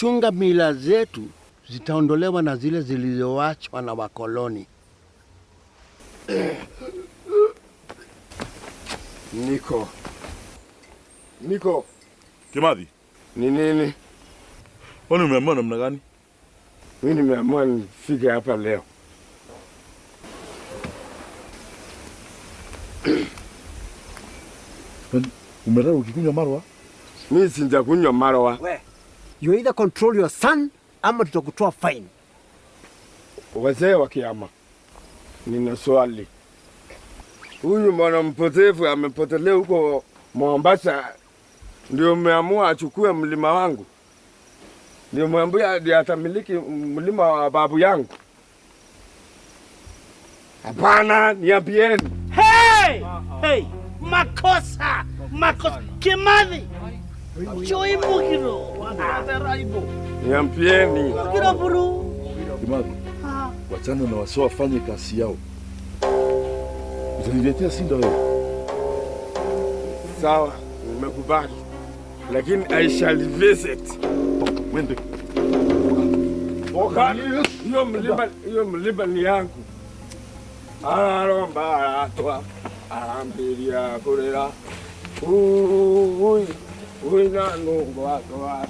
Tukichunga mila zetu, zitaondolewa na zile zilizoachwa na wakoloni. Niko. Kimathi. Ni nini? Kwani umeamua namna gani? Mimi nimeamua nifike hapa leo. Umelala ukikunywa marwa? Mimi sijakunywa marwa. You either control your son ama tutakutoa fine. Wazee wa Kiama, nina swali. Huyu mwana mpotevu amepotelea huko Mombasa, ndio umeamua achukue mlima wangu? Ndio mwambia ndiye atamiliki mlima wa babu yangu? Hapana, niambieni. Hey! Makosa! Kimathi! Choi mukiro! Niambieni. Mukiro buru! Kimathi, wachana na wasio wafanye kazi yao. Utaniletea sinda wewe. Sawa, nimekubali. Lakini I shall visit. Wende. Hiyo mlima ni yangu. Aromba atwa arambiria kurera. Ui na nungo atwa.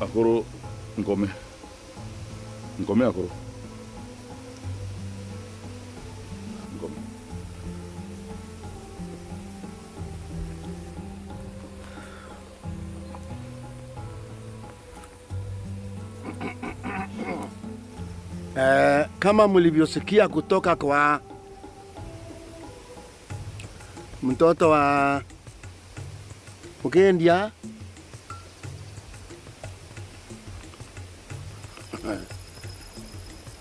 Akoro ngome akoro. Ngome. Kama mlivyosikia kutoka kwa mtoto wa Mukendia,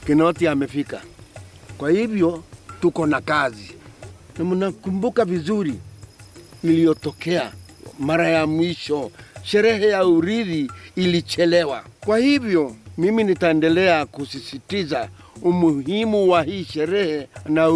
Kinoti amefika. Kwa hivyo tuko na kazi. Na mnakumbuka vizuri iliyotokea mara ya mwisho, sherehe ya urithi ilichelewa. Kwa hivyo mimi nitaendelea kusisitiza umuhimu wa hii sherehe na